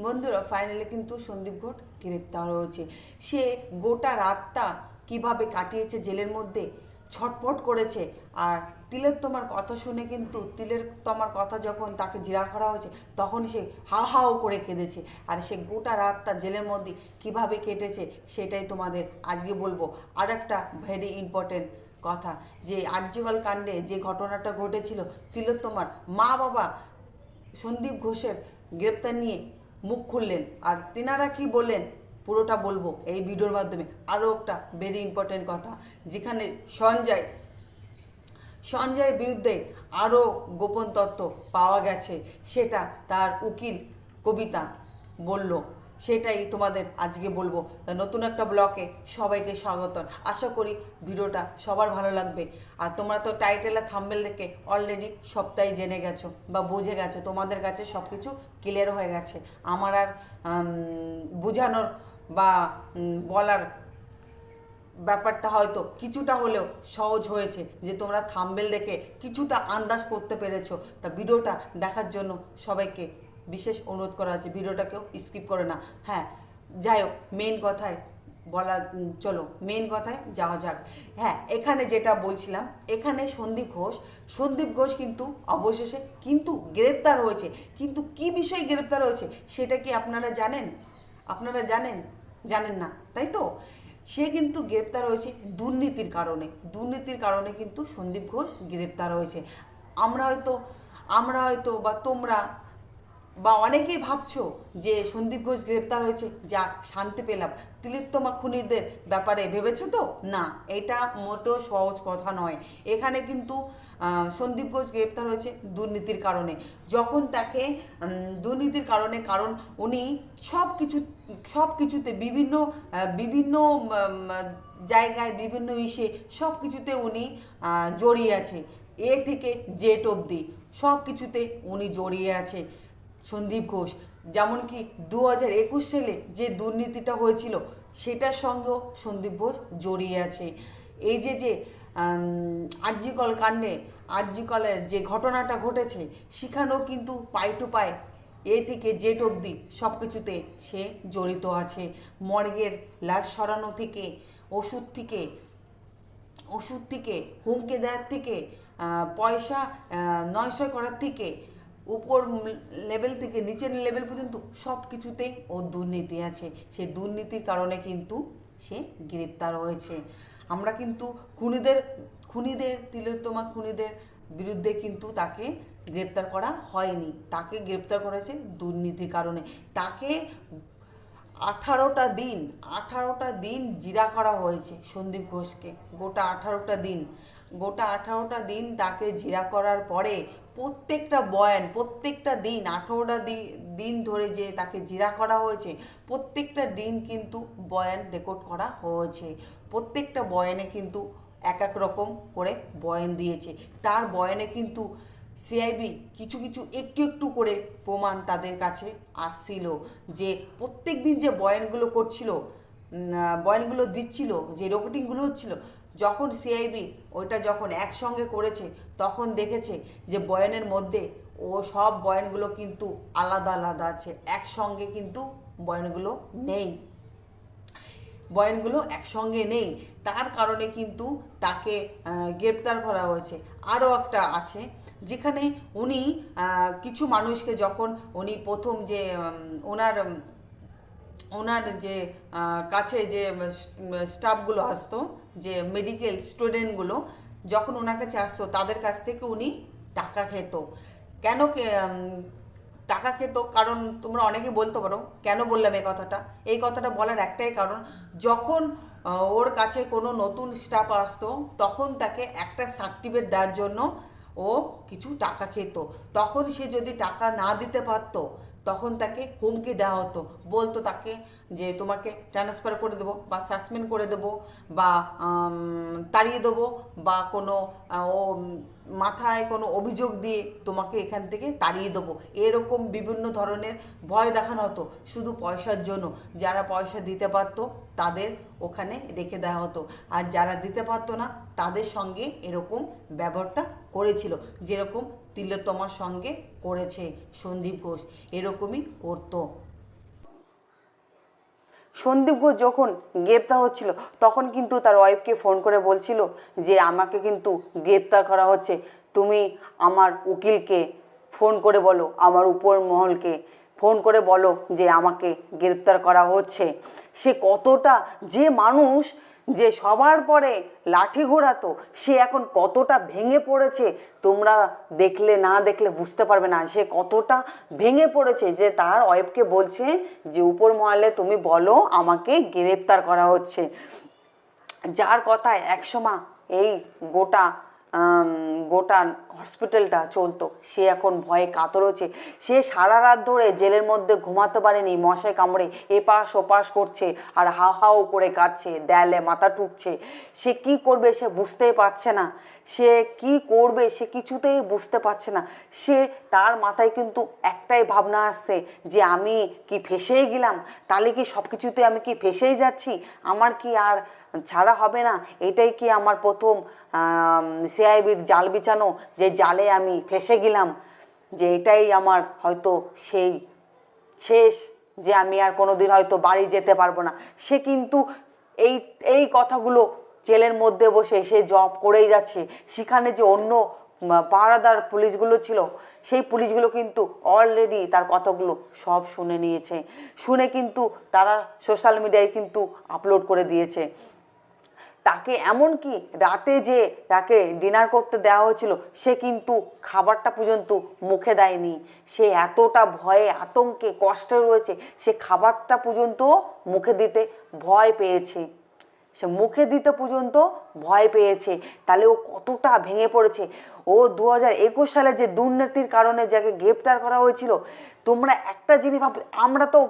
বন্ধুরা ফাইনালি কিন্তু সন্দীপ ঘোষ গ্রেপ্তার হয়েছে। সে গোটা রাতটা কিভাবে কাটিয়েছে জেলের মধ্যে, ছটফট করেছে। আর তিলের তোমার কথা শুনে কিন্তু তিলের তোমার কথা যখন তাকে জেরা করা হয়েছে তখন সে হাও হাও করে কেঁদেছে। আর সে গোটা রাতটা জেলের মধ্যে কিভাবে কেটেছে সেটাই তোমাদের আজকে বলবো। আর একটা ভেরি ইম্পর্টেন্ট কথা, যে আর্যিকর কাণ্ডে যে ঘটনাটা ঘটেছিল, তিলোত্তমার মা বাবা সন্দীপ ঘোষের গ্রেপ্তার নিয়ে মুখ খুললেন। আর তেনারা কি বললেন পুরোটা বলবো এই ভিডিওর মাধ্যমে। আরও একটা ভেরি ইম্পর্টেন্ট কথা, যেখানে সঞ্জয়ের বিরুদ্ধে আরও গোপন তথ্য পাওয়া গেছে, সেটা তার উকিল কবিতা বলল, সেটাই তোমাদের আজকে বলবো। নতুন একটা ব্লকে সবাইকে স্বাগত। আশা করি ভিডিওটা সবার ভালো লাগবে। আর তোমরা তো টাইটেল আর থাম্বনেল দেখে অলরেডি সবটাই জেনে গেছো বা বুঝে গেছো, তোমাদের কাছে সব কিছু ক্লিয়ার হয়ে গেছে। আমার আর বোঝানোর বা বলার ব্যাপারটা হয়তো কিছুটা হলেও সহজ হয়েছে, যে তোমরা থাম্বনেল দেখে কিছুটা আন্দাজ করতে পেরেছো। তা ভিডিওটা দেখার জন্য সবাইকে বিশেষ অনুরোধ করা আছে, ভিডিওটাকেও স্কিপ করে না। হ্যাঁ, যাই হোক, মেন কথায় বলা, চলো মেন কথায় যাওয়া যাক। হ্যাঁ, এখানে যেটা বলছিলাম, এখানে সন্দীপ ঘোষ কিন্তু অবশেষে কিন্তু গ্রেপ্তার হয়েছে। কিন্তু কি বিষয়ে গ্রেপ্তার হয়েছে সেটা কি আপনারা জানেন? আপনারা জানেন? জানেন না, তাই তো? সে কিন্তু গ্রেপ্তার হয়েছে দুর্নীতির কারণে কিন্তু সন্দীপ ঘোষ গ্রেপ্তার হয়েছে। আমরা হয়তো বা তোমরা বা অনেকেই ভাবছো যে সন্দীপ ঘোষ গ্রেপ্তার হয়েছে, যাক শান্তি পেলাম। তিলোত্তমা খুনিদের ব্যাপারে ভেবেছো তো? না, এটা মোটেও সহজ কথা নয়। এখানে কিন্তু সন্দীপ ঘোষ গ্রেপ্তার হয়েছে দুর্নীতির কারণে। যখন তাকে দুর্নীতির কারণে, কারণ উনি সব কিছুতে বিভিন্ন জায়গায় বিভিন্ন সব কিছুতে উনি জড়িয়ে আছে। এ থেকে জেড অবধি সব কিছুতে উনি জড়িয়ে আছে সন্দীপ ঘোষ। যেমন কি 2021 সালে যে দুর্নীতিটা হয়েছিল সেটার সঙ্গেও সন্দীপ ঘোষ জড়িয়ে আছে। এই যে আরজিকরের যে ঘটনাটা ঘটেছে, সেখানেও কিন্তু পাই টু পাই এ থেকে জেড অবধি সব কিছুতে সে জড়িত আছে। মর্গের লাশ সরানো থেকে, ওষুধ থেকে হুমকি দেওয়ার থেকে, পয়সা নয়শয় করার থেকে, উপর লেভেল থেকে নিচের লেভেল পর্যন্ত সব কিছুতেই ও দুর্নীতি আছে। সেই দুর্নীতির কারণে কিন্তু সে গ্রেপ্তার হয়েছে। আমরা কিন্তু তিলোত্তমা খুনিদের বিরুদ্ধে কিন্তু তাকে গ্রেপ্তার করা হয়নি, তাকে গ্রেপ্তার করেছে দুর্নীতির কারণে। তাকে 18টা দিন জিরা করা হয়েছে সন্দীপ ঘোষকে। গোটা 18টা দিন তাকে জিরা করার পরে প্রত্যেকটা দিন 18টা দিন ধরে যে তাকে জিরা করা হয়েছে, প্রত্যেকটা দিন কিন্তু বয়ান রেকর্ড করা হয়েছে। প্রত্যেকটা বয়ানে কিন্তু এক এক রকম করে বয়ান দিয়েছে। তার বয়ানে কিন্তু সিআইবি কিছু একটু একটু করে প্রমাণ তাদের কাছে আসছিল, যে প্রত্যেক দিন যে বয়ানগুলো দিচ্ছিল, যে রেকর্ডিংগুলো হচ্ছিল, যখন সিআইবি ওইটা যখন একসঙ্গে করেছে তখন দেখেছে যে বয়ানের মধ্যে সব বয়ানগুলো কিন্তু আলাদা আলাদা আছে, একসঙ্গে কিন্তু বয়ানগুলো নেই, একসঙ্গে নেই। তার কারণে কিন্তু তাকে গ্রেপ্তার করা হয়েছে। আরও একটা আছে, যেখানে উনি কিছু মানুষকে, যখন উনি প্রথম যে ওনার যে কাছে যে স্টাফগুলো আসতো, যে মেডিকেল স্টুডেন্টগুলো যখন ওনার কাছে আসতো, তাদের কাছ থেকে উনি টাকা খেত। কেন টাকা খেত? কারণ তোমরা অনেকে বলতে পারো কেন বললাম এই কথাটা বলার একটাই কারণ, যখন ওর কাছে কোনো নতুন স্টাফ আসতো তখন তাকে একটা সার্টিফিকেট দেওয়ার জন্য ও কিছু টাকা খেত। তখন সে যদি টাকা না দিতে পারতো তখন তাকে হুমকি দেওয়া হতো, বলতো তাকে যে তোমাকে ট্রান্সফার করে দেবো বা সাসপেন্ড করে দেবো বা তাড়িয়ে দেবো, বা কোনো ও মাথায় কোনো অভিযোগ দিয়ে তোমাকে এখান থেকে তাড়িয়ে দেবো, এরকম বিভিন্ন ধরনের ভয় দেখানো হতো শুধু পয়সার জন্য। যারা পয়সা দিতে পারতো তাদের ওখানে রেখে দেওয়া হতো, আর যারা দিতে পারতো না তাদের সঙ্গে এরকম ব্যবহারটা করেছিল, যেরকম তিলোত্তমার সঙ্গে করেছে সন্দীপ ঘোষ, এরকমই করতো। সন্দীপ ঘোষ যখন গ্রেপ্তার হচ্ছিল তখন কিন্তু তার ওয়াইফকে ফোন করে বলছিল যে আমাকে কিন্তু গ্রেপ্তার করা হচ্ছে, তুমি আমার উকিলকে ফোন করে বলো, আমার উপর মহলকে ফোন করে বলো যে আমাকে গ্রেপ্তার করা হচ্ছে। সে কতটা, যে মানুষ যে সবার পরে লাঠি ঘোরাতো, সে এখন কতটা ভেঙে পড়েছে তোমরা দেখলে না দেখলে বুঝতে পারবে না। সে কতটা ভেঙে পড়েছে যে তার ওয়াইফকে বলছে যে উপর মহলে তুমি বলো আমাকে গ্রেপ্তার করা হচ্ছে। যার কথায় একসময় এই গোটা গোটা হসপিটালটা চলতো, সে এখন ভয়ে কাতর হচ্ছে। সে সারা রাত ধরে জেলের মধ্যে ঘুমাতে পারেনি, মশায় কামড়ে এপাশ ওপাশ করছে আর হাও হাও করে কাঁদছে, দেয়ালে মাথা ঠুকছে। সে কি করবে সে বুঝতেই পারছে না, সে কি করবে সে কিছুতেই বুঝতে পারছে না। সে তার মাথায় কিন্তু একটাই ভাবনা আসছে যে আমি কি ফেঁসেই গেলাম, তাহলে কি সব কিছুতে আমি কি ফেঁসেই যাচ্ছি, আমার কি আর ছাড়া হবে না, এটাই কি আমার প্রথম সিআইবির জাল বিছানো, যে জালে আমি ফেঁসে গেলাম, যে এটাই আমার হয়তো সেই শেষ, যে আমি আর কোনোদিন হয়তো বাড়ি যেতে পারবো না। সে কিন্তু এই এই কথাগুলো জেলের মধ্যে বসে সে জব করেই যাচ্ছে। সেখানে যে অন্য পাহারাদার পুলিশগুলো ছিল, সেই পুলিশগুলো কিন্তু অলরেডি তার কথাগুলো সব শুনে নিয়েছে, শুনে কিন্তু তারা সোশ্যাল মিডিয়ায় কিন্তু আপলোড করে দিয়েছে। তাকে এমনকি রাতে যে তাকে ডিনার করতে দেওয়া হয়েছিল, সে কিন্তু খাবারটা পর্যন্ত মুখে দেয়নি। সে এতটা ভয়ে আতঙ্কে কষ্টে রয়েছে, সে খাবারটা পর্যন্ত মুখে দিতে ভয় পেয়েছে, সে মুখে দিতে পর্যন্ত ভয় পেয়েছে। তাহলে ও কতটা ভেঙে পড়েছে। ও 2021 সালে যে দুর্নীতির কারণে যাকে গ্রেপ্তার করা হয়েছিল, তোমরা একটা জিনিস ভাব, আমরা তো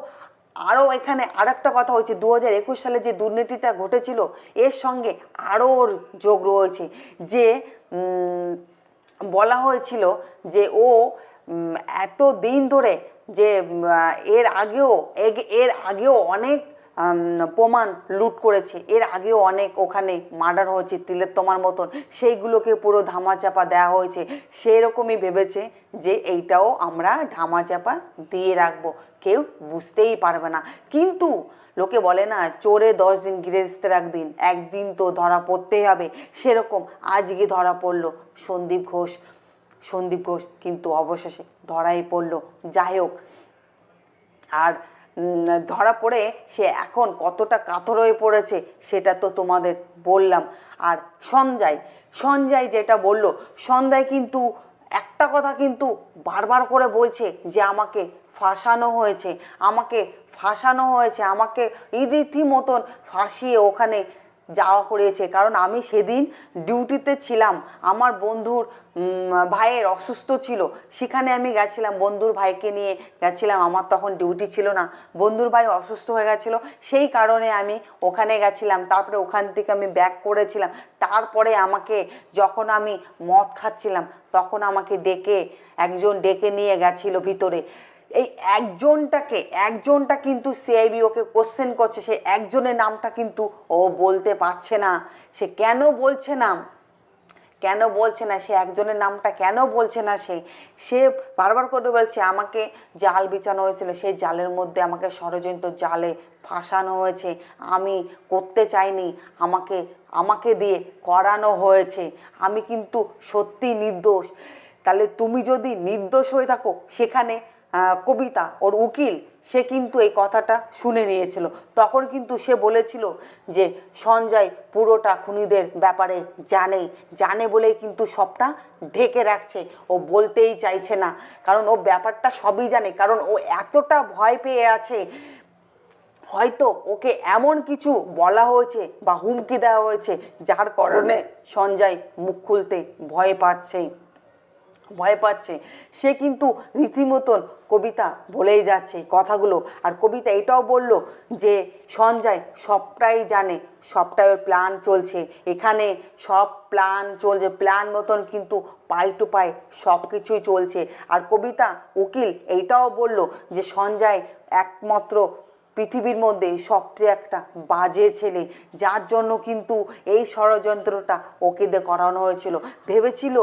আরও এখানে আর একটা কথা হচ্ছে, 2021 সালে যে দুর্নীতিটা ঘটেছিল এর সঙ্গে আরও যোগ রয়েছে। যে বলা হয়েছিল যে ও এত দিন ধরে যে এর আগেও অনেক প্রমাণ লুট করেছে, এর আগেও অনেক ওখানে মার্ডার হয়েছে তিলোত্তমার মতন, সেইগুলোকে পুরো ধামাচাপা দেওয়া হয়েছে। সেরকমই ভেবেছে যে এইটাও আমরা ধামাচাপা দিয়ে রাখবো, কেউ বুঝতেই পারবে না। কিন্তু লোকে বলে না, চোরে 10 দিন গৃহস্থের একদিন, একদিন তো ধরা পড়তেই হবে। সেরকম আজকে ধরা পড়লো সন্দীপ ঘোষ কিন্তু অবশেষে ধরাই পড়লো। যাই হোক, আর ধরা পড়ে সে এখন কতটা কাতর হয়ে পড়েছে সেটা তো তোমাদের বললাম। আর সঞ্জয় যেটা বলল, সঞ্জয় কিন্তু একটা কথা কিন্তু বারবার করে বলছে যে আমাকে ফাঁসানো হয়েছে, আমাকে ইদিথি মতন ফাঁসিয়ে ওখানে যাওয়া করিয়েছে। কারণ আমি সেদিন ডিউটিতে ছিলাম, আমার বন্ধুর ভাইয়ের অসুস্থ ছিল, সেখানে আমি গেছিলাম, বন্ধুর ভাইকে নিয়ে গেছিলাম। আমার তখন ডিউটি ছিল না, বন্ধুর ভাই অসুস্থ হয়ে গেছিলো, সেই কারণে আমি ওখানে গেছিলাম। তারপরে ওখান থেকে আমি ব্যাক করেছিলাম। তারপরে আমাকে যখন আমি মদ খাচ্ছিলাম তখন আমাকে একজন ডেকে নিয়ে গেছিলো ভিতরে। এই একজনটা কিন্তু সিআইবি ওকে কোশ্চেন করছে, সেই একজনের নামটা কিন্তু ও বলতে পারছে না। সে কেন বলছে না সে একজনের নামটা কেন বলছে না, সে বারবার করে বলছে আমাকে জাল বিছানো হয়েছিল, সেই জালের মধ্যে আমাকে ষড়যন্ত্র জালে ফাঁসানো হয়েছে, আমি করতে চাইনি, আমাকে দিয়ে করানো হয়েছে, আমি কিন্তু সত্যি নির্দোষ। তাহলে তুমি যদি নির্দোষ হয়ে থাকো, সেখানে কবিতা ওর উকিল সে কিন্তু এই কথাটা শুনে নিয়েছিল। তখন কিন্তু সে বলেছিল যে সঞ্জয় পুরোটা খুনিদের ব্যাপারে জানে বলেই কিন্তু সবটা ঢেকে রাখছে, ও বলতেই চাইছে না, কারণ ও ব্যাপারটা সবই জানে। কারণ ও এতটা ভয় পেয়ে আছে, হয়তো ওকে এমন কিছু বলা হয়েছে বা হুমকি দেওয়া হয়েছে যার কারণে সঞ্জয় মুখ খুলতে ভয় পাচ্ছে। সে কিন্তু রীতিমতন কবিতা বলেই যাচ্ছে কথাগুলো। আর কবিতা এটাও বলল যে সঞ্জয় সবটাই জানে, সবটাই ওর প্ল্যান চলছে, এখানে সব প্ল্যান চলছে, প্ল্যান মতন কিন্তু পাই টু পাই সব কিছুই চলছে। আর কবিতা উকিল এইটাও বলল যে সঞ্জয় একমাত্র পৃথিবীর মধ্যে সবচেয়ে একটা বাজে ছেলে, যার জন্য কিন্তু এই ষড়যন্ত্রটা ওকে দিয়ে করানো হয়েছিল। ভেবেছিল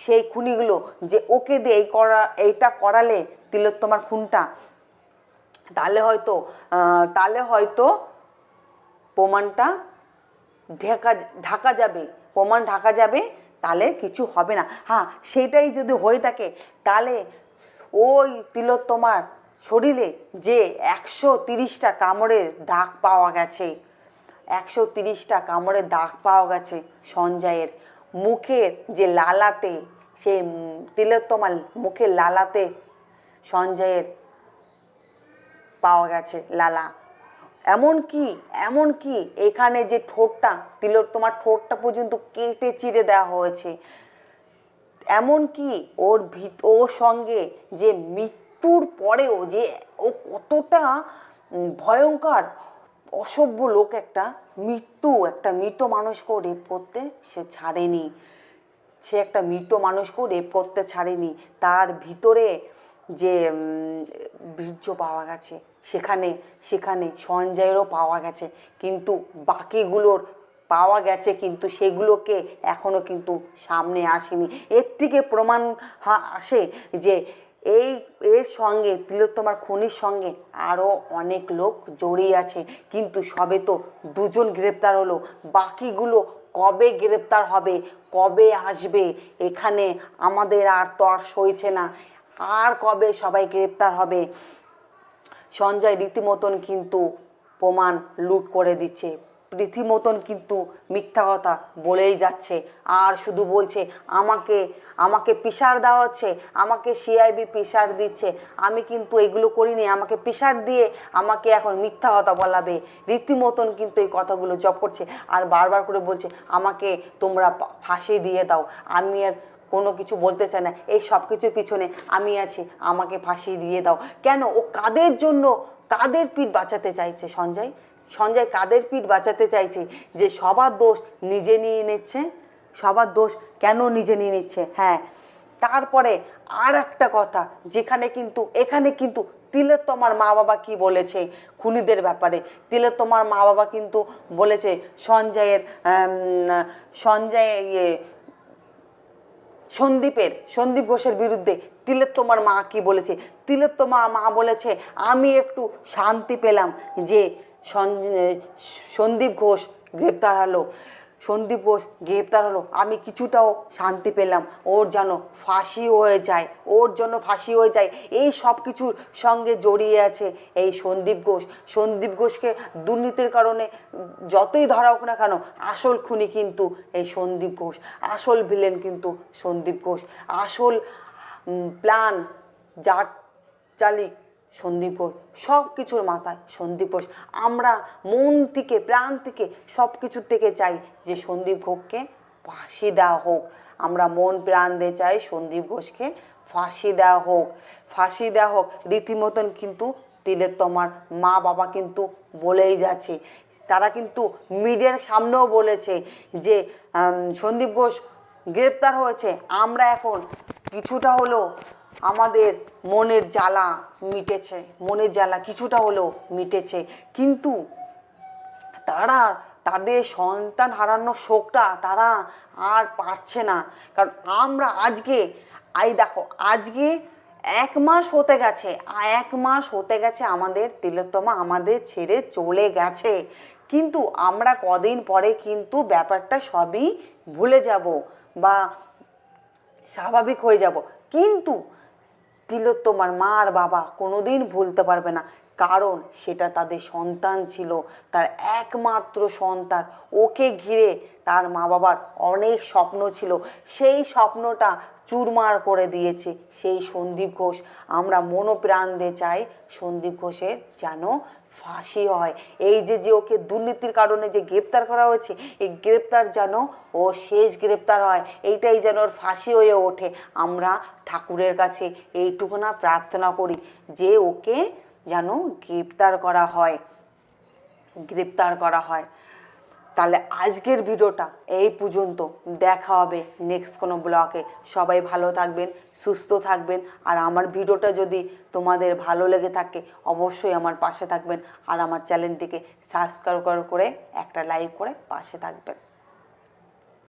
সেই খুনিগুলো যে ওকে দিয়ে এইটা করালে তিলোত্তমার খুনটা তাহলে হয়তো প্রমাণটা ঢাকা যাবে, প্রমাণ ঢাকা যাবে, তাহলে কিছু হবে না। হ্যাঁ, সেটাই যদি হয়ে থাকে তাহলে ওই তিলোত্তমার শরীরে যে 130টা কামড়ের দাগ পাওয়া গেছে, 130টা কামড়ের দাগ পাওয়া গেছে সঞ্জয়ের মুখের যে লালাতে, সেই তিলোত্তমার মুখের লালাতে সঞ্জয়ের পাওয়া গেছে লালা। এমনকি এখানে যে ঠোঁটটা, তিলোত্তমার ঠোঁটটা পর্যন্ত কেটে চিরে দেওয়া হয়েছে। এমনকি ওর সঙ্গে যে মৃত্যুর পরেও যে ও কতটা ভয়ঙ্কর অসভ্য লোক, একটা মৃত মানুষকেও রেপ করতে সে ছাড়েনি। সে একটা মৃত মানুষকেও রেপ করতে ছাড়েনি। তার ভিতরে যে বীর্য পাওয়া গেছে, সেখানে সঞ্জয়েরও পাওয়া গেছে, কিন্তু বাকিগুলোর পাওয়া গেছে, কিন্তু সেগুলোকে এখনও কিন্তু সামনে আসেনি। এর থেকে প্রমাণ আসে যে এর সঙ্গে, তিলোত্তমার খুনির সঙ্গে আরও অনেক লোক জড়িয়ে আছে, কিন্তু সবে তো 2জন গ্রেপ্তার হলো। বাকিগুলো কবে গ্রেপ্তার হবে, কবে আসবে এখানে আমাদের আর তর সইছে না। আর কবে সবাই গ্রেপ্তার হবে? সঞ্জয় রীতিমতন কিন্তু প্রমাণ লুট করে দিচ্ছে, রীতিমতন কিন্তু মিথ্যা কথা বলেই যাচ্ছে, আর শুধু বলছে আমাকে প্রেশার দেওয়া হচ্ছে, আমাকে সিআইবি প্রেশার দিচ্ছে, আমি কিন্তু এগুলো করিনি, আমাকে প্রেশার দিয়ে আমাকে এখন মিথ্যা কথা বলাবে। রীতিমতন কিন্তু এই কথাগুলো জপ করছে, আর বারবার করে বলছে আমাকে তোমরা ফাঁসি দিয়ে দাও, আমি আর কোনো কিছু বলতে চায় না, এই সব কিছুর পিছনে আমি আছি, আমাকে ফাঁসি দিয়ে দাও। কেন? ও কাদের পিঠ বাঁচাতে চাইছে সঞ্জয় কাদের পিঠ বাঁচাতে চাইছে? যে সবার দোষ নিজে নিয়ে নিচ্ছে। সবার দোষ কেন নিজে নিয়ে নিচ্ছে? হ্যাঁ, তারপরে আর একটা কথা, এখানে কিন্তু তিলোত্তমার মা বাবা কি বলেছে খুনিদের ব্যাপারে। তিলোত্তমার মা বাবা কিন্তু বলেছে সন্দীপ ঘোষের বিরুদ্ধে তিলোত্তমার মা কি বলেছে? তিলোত্তমার মা বলেছে আমি একটু শান্তি পেলাম যে সন্দীপ ঘোষ গ্রেপ্তার হলো, আমি কিছুটাও শান্তি পেলাম, ওর যেন ফাঁসি হয়ে যায়। এই সব কিছুর সঙ্গে জড়িয়ে আছে এই সন্দীপ ঘোষকে দুর্নীতির কারণে যতই ধরা হোক না কেন, আসল খুনি কিন্তু এই সন্দীপ ঘোষ, আসল ভিলেন কিন্তু সন্দীপ ঘোষ, আসল প্ল্যান যার চালিক সন্দীপ ঘোষ, সব কিছুর মাথায় সন্দীপ ঘোষ। আমরা মন থেকে, প্রাণ থেকে, সব কিছুর থেকে চাই যে সন্দীপ ঘোষকে ফাঁসি দেওয়া হোক। আমরা মন প্রাণ দিয়ে চাই সন্দীপ ঘোষকে ফাঁসি দেওয়া হোক। রীতিমতন কিন্তু তিলোত্তমার মা বাবা কিন্তু বলেই যাচ্ছে, তারা কিন্তু মিডিয়ার সামনেও বলেছে যে সন্দীপ ঘোষ গ্রেপ্তার হয়েছে, আমরা এখন কিছুটা হলো আমাদের মনের জ্বালা কিছুটা হলেও মিটেছে। কিন্তু তাদের সন্তান হারানোর শোকটা তারা আর পারছে না। কারণ আমরা আজকে 1 মাস হতে গেছে আমাদের তিলোত্তমা আমাদের ছেড়ে চলে গেছে, কিন্তু আমরা কদিন পরে কিন্তু ব্যাপারটা সবই ভুলে যাব বা স্বাভাবিক হয়ে যাব, কিন্তু তিলোত্তমার মা আর বাবা কোনোদিন ভুলতে পারবে না, কারণ সেটা তাদের সন্তান ছিল, তার একমাত্র সন্তান। ওকে ঘিরে তার মা বাবার অনেক স্বপ্ন ছিল, সেই স্বপ্নটা চুরমার করে দিয়েছে সেই সন্দীপ ঘোষ। আমরা মনোপ্রাণ দিয়ে চাই সন্দীপ ঘোষের যেন ফাঁসি হয়। এই যে ওকে দুর্নীতির কারণে যে গ্রেপ্তার করা হয়েছে, এই গ্রেপ্তার যেন ও শেষ গ্রেপ্তার হয়, এইটাই যেন ওর ফাঁসি হয়ে ওঠে। আমরা ঠাকুরের কাছে এইটুকুনা প্রার্থনা করি যে ওকে যেন গ্রেপ্তার করা হয়। তাহলে আজকের ভিডিওটা এই পর্যন্ত, দেখা হবে নেক্সট কোনো ব্লগে। সবাই ভালো থাকবেন, সুস্থ থাকবেন, আর আমার ভিডিওটা যদি তোমাদের ভালো লেগে থাকে অবশ্যই আমার পাশে থাকবেন, আর আমার চ্যানেলটিকে সাবস্ক্রাইব করে একটা লাইক করে পাশে থাকবেন।